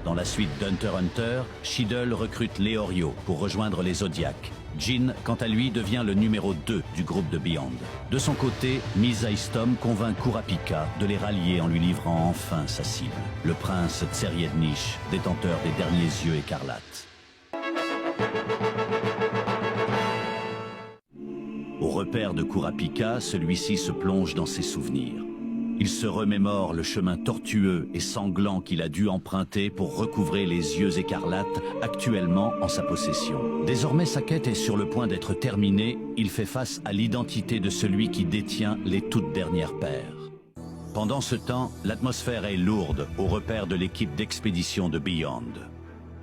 Dans la suite d'Hunter x Hunter, Cheadle recrute Leorio pour rejoindre les Zodiacs. Jin, quant à lui, devient le numéro 2 du groupe de Beyond. De son côté, Misaistom convainc Kurapika de les rallier en lui livrant enfin sa cible, le prince Tseriednish, détenteur des derniers yeux écarlates. Au repère de Kurapika, celui-ci se plonge dans ses souvenirs. Il se remémore le chemin tortueux et sanglant qu'il a dû emprunter pour recouvrer les yeux écarlates actuellement en sa possession. Désormais, sa quête est sur le point d'être terminée. Il fait face à l'identité de celui qui détient les toutes dernières paires. Pendant ce temps, l'atmosphère est lourde au repère de l'équipe d'expédition de Beyond.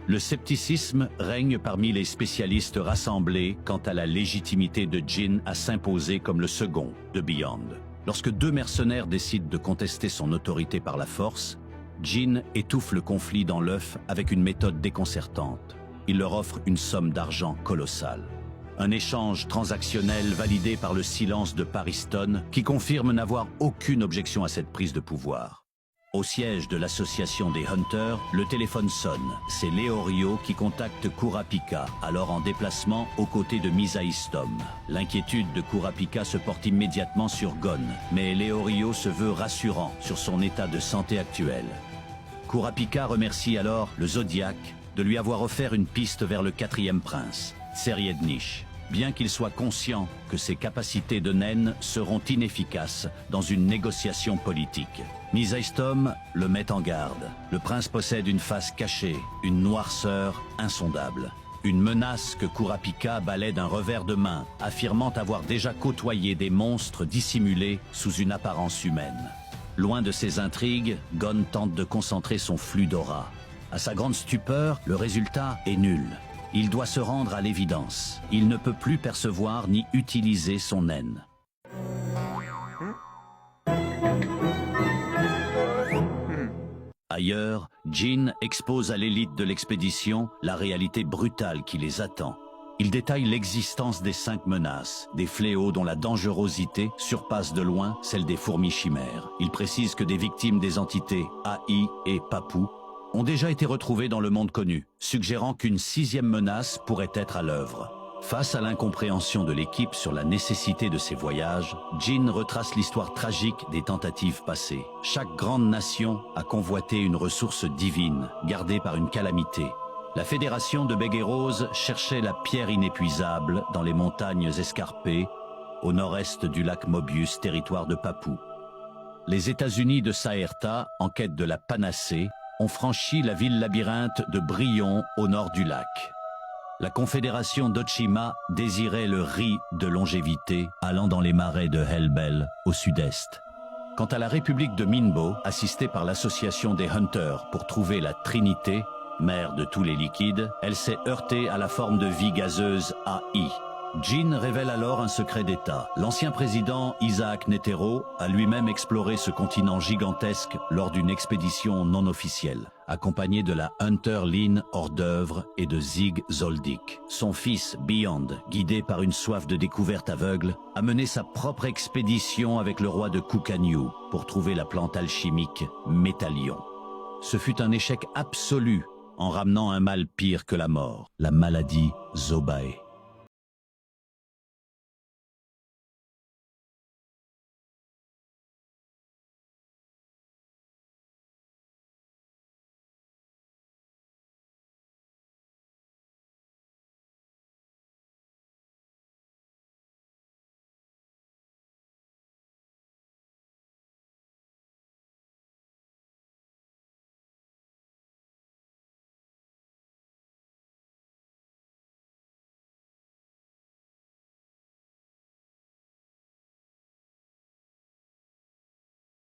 Le scepticisme règne parmi les spécialistes rassemblés quant à la légitimité de Jin à s'imposer comme le second de Beyond. Lorsque deux mercenaires décident de contester son autorité par la force, Jin étouffe le conflit dans l'œuf avec une méthode déconcertante. Il leur offre une somme d'argent colossale. Un échange transactionnel validé par le silence de Pariston qui confirme n'avoir aucune objection à cette prise de pouvoir. Au siège de l'association des Hunters, le téléphone sonne. C'est Leorio qui contacte Kurapika, alors en déplacement aux côtés de Misaistom. L'inquiétude de Kurapika se porte immédiatement sur Gon, mais Leorio se veut rassurant sur son état de santé actuel. Kurapika remercie alors le Zodiac de lui avoir offert une piste vers le 4e prince, Tseriednish, bien qu'il soit conscient que ses capacités de naine seront inefficaces dans une négociation politique. Misaistom le met en garde. Le prince possède une face cachée, une noirceur insondable. Une menace que Kurapika balaie d'un revers de main, affirmant avoir déjà côtoyé des monstres dissimulés sous une apparence humaine. Loin de ces intrigues, Gon tente de concentrer son flux d'aura. À sa grande stupeur, le résultat est nul. Il doit se rendre à l'évidence. Il ne peut plus percevoir ni utiliser son haine. Ailleurs, Jin expose à l'élite de l'expédition la réalité brutale qui les attend. Il détaille l'existence des 5 menaces, des fléaux dont la dangerosité surpasse de loin celle des fourmis chimères. Il précise que des victimes des entités AI et Papou ont déjà été retrouvées dans le monde connu, suggérant qu'une 6e menace pourrait être à l'œuvre. Face à l'incompréhension de l'équipe sur la nécessité de ces voyages, Jin retrace l'histoire tragique des tentatives passées. Chaque grande nation a convoité une ressource divine, gardée par une calamité. La fédération de Begueros cherchait la pierre inépuisable dans les montagnes escarpées, au nord-est du lac Mobius, territoire de Papou. Les États-Unis de Saerta, en quête de la panacée, ont franchi la ville labyrinthe de Brion au nord du lac. La confédération d'Ochima désirait le riz de longévité allant dans les marais de Hellbell au sud-est. Quant à la République de Minbo, assistée par l'association des Hunters pour trouver la Trinité, mère de tous les liquides, elle s'est heurtée à la forme de vie gazeuse AI. Jin révèle alors un secret d'État. L'ancien président Isaac Netero a lui-même exploré ce continent gigantesque lors d'une expédition non officielle, accompagné de la Hunter Line hors d'œuvre et de Zig Zoldyck. Son fils Beyond, guidé par une soif de découverte aveugle, a mené sa propre expédition avec le roi de Kukanyu pour trouver la plante alchimique Métallion. Ce fut un échec absolu en ramenant un mal pire que la mort, la maladie Zobae.